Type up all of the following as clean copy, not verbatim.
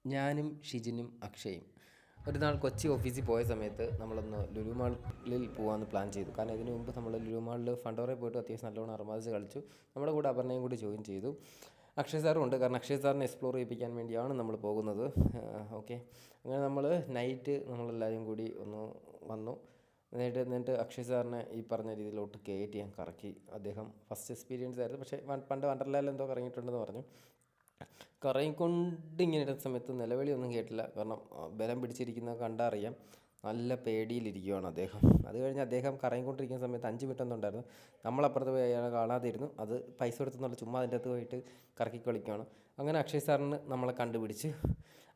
ഞാനും ഷിജിനും അക്ഷയും ഒരു നാൾ കൊച്ചി ഓഫീസിൽ പോയ സമയത്ത് നമ്മളൊന്ന് ലുലു മാളിൽ പോകാമെന്ന് പ്ലാൻ ചെയ്തു. കാരണം ഇതിനു മുമ്പ് നമ്മൾ ലുലു മാളിൽ ഫണ്ടോറെ പോയിട്ട് അത്യാവശ്യം നല്ലോണം അർമാദിച്ച് കളിച്ചു. നമ്മുടെ കൂടെ അപർണയും കൂടി ജോയിൻ ചെയ്തു. അക്ഷയ് സാറും ഉണ്ട്. കാരണം അക്ഷയ് സാറിനെ എക്സ്പ്ലോർ ചെയ്യിപ്പിക്കാൻ വേണ്ടിയാണ് നമ്മൾ പോകുന്നത്. ഓക്കെ, അങ്ങനെ നമ്മൾ നൈറ്റ് നമ്മളെല്ലാവരും കൂടി ഒന്ന് വന്നു. എന്നിട്ട് അക്ഷയ് സാറിനെ ഈ പറഞ്ഞ രീതിയിലോട്ട് കയറ്റി ഞാൻ കറക്കി. അദ്ദേഹം ഫസ്റ്റ് എക്സ്പീരിയൻസ് ആയിരുന്നു, പക്ഷേ പണ്ട് വണ്ടർലായിൽ എന്തോ കറങ്ങിയിട്ടുണ്ടെന്ന് പറഞ്ഞു. കറങ്ങിക്കൊണ്ട് ഇങ്ങനെ ഇരുന്ന സമയത്ത് നിലവിളിയൊന്നും കേട്ടില്ല. കാരണം ബലം പിടിച്ചിരിക്കുന്നത് കണ്ടറിയാം, നല്ല പേടിയിലിരിക്കുകയാണ് അദ്ദേഹം. അത് കഴിഞ്ഞ് അദ്ദേഹം കറങ്ങിക്കൊണ്ടിരിക്കുന്ന സമയത്ത് 5 മിനിറ്റ് ഒന്നും ഉണ്ടായിരുന്നു. നമ്മളപ്പുറത്ത് പോയി അയാളെ കാണാതിരുന്നു. അത് പൈസ കൊടുത്തെന്നുള്ള ചുമ്മാ അതിൻ്റെ അകത്ത് പോയിട്ട് കറക്കി കളിക്കുകയാണ്. അങ്ങനെ അക്ഷയ് സാറിന് നമ്മളെ കണ്ടുപിടിച്ച്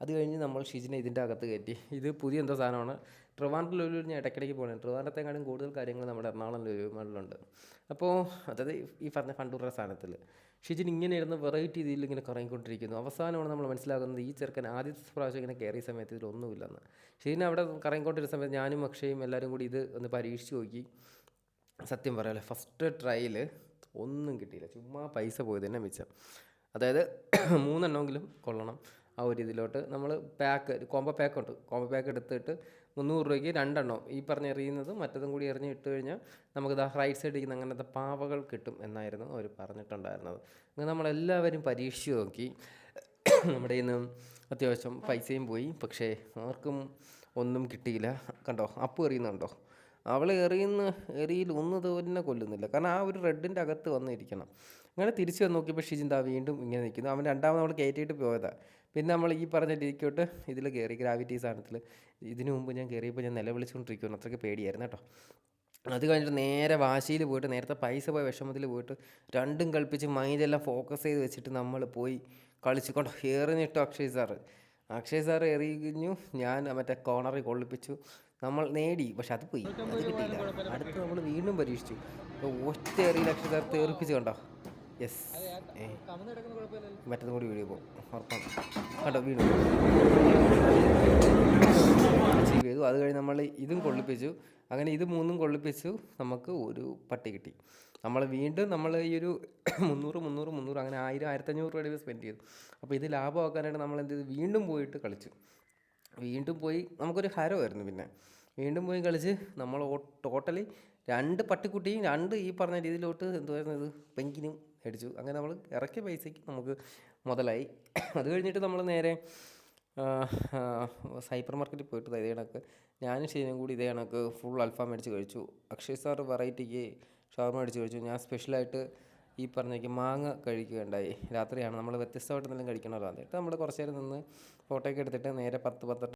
അത് കഴിഞ്ഞ് നമ്മൾ ഷിജിനെ ഇതിൻ്റെ അകത്ത് കയറ്റി. ഇത് പുതിയ എന്തോ സാധനമാണ്. ട്രിവാൻഡ്രം ലുലു ഞാൻ ഇടയ്ക്കിടയ്ക്ക് പോകുന്നത്. ട്രിവാൻഡ്രത്തെക്കാളും കൂടുതൽ കാര്യങ്ങൾ നമ്മുടെ എറണാകുളം ലുലു മാളിലുണ്ട്. അപ്പോൾ അതായത് ഈ പറഞ്ഞ ഫണ്ടൂറിൻ്റെ സാധനത്തിൽ ഷിജിൻ ഇങ്ങനെ ഇരുന്ന് വെറൈറ്റി രീതിയിൽ ഇങ്ങനെ കറങ്ങിക്കൊണ്ടിരിക്കുന്നു. അവസാനമാണ് നമ്മൾ മനസ്സിലാക്കുന്നത് ഈ ചെറുക്കൻ ആദ്യത്തെ പ്രാവശ്യം ഇങ്ങനെ കയറിയ സമയത്ത് ഇതിലൊന്നുമില്ലെന്ന്. ഷിജിൻ അവിടെ കറങ്ങിക്കൊണ്ടിരുന്ന സമയത്ത് ഞാനും അക്ഷയും എല്ലാവരും കൂടി ഇത് ഒന്ന് പരീക്ഷിച്ച് നോക്കി. സത്യം പറയാമല്ലോ, ഫസ്റ്റ് ട്രയൽ ഒന്നും കിട്ടിയില്ല. ചുമ്മാ പൈസ പോയത് തന്നെ മിച്ചം. അതായത് 3 എണ്ണമെങ്കിലും കൊള്ളണം. ആ ഒരു ഇതിലോട്ട് നമ്മൾ കോംബോ പാക്ക് ഉണ്ട്. കോംബോ പാക്ക് എടുത്തിട്ട് 300 രൂപയ്ക്ക് 2 എണ്ണം ഈ പറഞ്ഞ് എറിയുന്നതും മറ്റതും കൂടി എറിഞ്ഞ് ഇട്ട് കഴിഞ്ഞാൽ നമുക്ക് റൈറ്റ് സൈഡിൽ ഇരിക്കുന്ന അങ്ങനത്തെ പാവകൾ കിട്ടും എന്നായിരുന്നു അവർ പറഞ്ഞിട്ടുണ്ടായിരുന്നത്. അങ്ങനെ നമ്മളെല്ലാവരും പരീക്ഷിച്ച് നോക്കി. നമ്മുടെ കയ്യിൽ നിന്ന് അത്യാവശ്യം പൈസയും പോയി. പക്ഷേ ആർക്കും ഒന്നും കിട്ടിയില്ല. കണ്ടോ, അപ്പു എറിയുന്നുണ്ടോ? അവൾ എറിയിൽ ഒന്ന് തന്നെ കൊല്ലുന്നില്ല. കാരണം ആ ഒരു റെഡിൻ്റെ അകത്ത് വന്നിരിക്കണം. അങ്ങനെ തിരിച്ച് വന്ന് നോക്കിയപ്പോൾ ഷിജിന്താ വീണ്ടും ഇങ്ങനെ നിൽക്കുന്നു. അവൻ രണ്ടാമത് നമ്മൾ കയറ്റിയിട്ട് പോയതാണ്. പിന്നെ നമ്മൾ ഈ പറഞ്ഞ രീതിക്കോട്ട് ഇതിൽ കയറി ഗ്രാവിറ്റി സാധനത്തിൽ. ഇതിനു മുമ്പ് ഞാൻ കയറിയപ്പോൾ ഞാൻ നിലവിളിച്ചുകൊണ്ടിരിക്കുന്നു, അത്രയ്ക്ക് പേടിയായിരുന്നു കേട്ടോ. അത് കഴിഞ്ഞിട്ട് നേരെ വാശിയിൽ പോയിട്ട്, നേരത്തെ പൈസ പോയ വിഷമത്തിൽ പോയിട്ട് രണ്ടും കളിപ്പിച്ച് മൈൻഡെല്ലാം ഫോക്കസ് ചെയ്ത് വെച്ചിട്ട് നമ്മൾ പോയി കളിച്ചു. കൊണ്ടോ എറിഞ്ഞിട്ടു അക്ഷയ് സാറ് എറിഞ്ഞു. ഞാൻ മറ്റേ കോർണറിൽ കൊള്ളിപ്പിച്ചു. നമ്മൾ നേടി. പക്ഷെ അത് പോയി, അത് കിട്ടിയില്ല. അടുത്ത് നമ്മൾ വീണ്ടും പരീക്ഷിച്ചു. അപ്പോൾ ഒറ്റ എറിയിൽ അക്ഷയ് സാർ തെറിപ്പിച്ച്. കണ്ടോ, യെസ്. മറ്റതും കൂടി വീഡിയോ പോകും ഉറപ്പാണ്. കണ്ടോ, വീണ്ടും അച്ചീവ് ചെയ്തു. അത് കഴിഞ്ഞ് നമ്മൾ ഇതും കൊള്ളിപ്പിച്ചു. അങ്ങനെ ഇത് 3ഉം കൊള്ളിപ്പിച്ചു. നമുക്ക് ഒരു പട്ടി കിട്ടി. നമ്മൾ വീണ്ടും ഈ ഒരു 300 അങ്ങനെ 1000 1500 രൂപ സ്പെൻഡ് ചെയ്തു. അപ്പോൾ ഇത് ലാഭമാക്കാനായിട്ട് നമ്മൾ എന്ത് ചെയ്തു, വീണ്ടും പോയിട്ട് കളിച്ചു. വീണ്ടും പോയി നമുക്കൊരു ഹരമായിരുന്നു. പിന്നെ വീണ്ടും പോയി കളിച്ച് നമ്മൾ ടോട്ടലി 2 പട്ടിക്കുട്ടിയും 2 ഈ പറഞ്ഞ രീതിയിലോട്ട് എന്തുവായിരുന്നു ഇത് പെങ്കിനും മേടിച്ചു. അങ്ങനെ നമ്മൾ ഇറക്കിയ പൈസയ്ക്ക് നമുക്ക് മുതലായി. അത് കഴിഞ്ഞിട്ട് നമ്മൾ നേരെ സൈപ്പർ മാർക്കറ്റിൽ പോയിട്ട് ഇതേ കണക്ക് ഞാനും ഷീനും കൂടി ഇതേ കണക്ക് ഫുൾ അൽഫാം മേടിച്ച് കഴിച്ചു. അക്ഷയ് സാർ വെറൈറ്റിക്ക് ഷവർമ മേടിച്ച് കഴിച്ചു. ഞാൻ സ്പെഷ്യലായിട്ട് ഈ പറഞ്ഞേക്ക് മാങ്ങ കഴിക്കുകയുണ്ടായി. രാത്രിയാണ് നമ്മൾ വ്യത്യസ്തമായിട്ട് എന്തെങ്കിലും കഴിക്കണമല്ലോ. എന്നിട്ട് നമ്മൾ കുറച്ച് നേരം നിന്ന് ഫോട്ടോയൊക്കെ എടുത്തിട്ട് നേരെ 10 10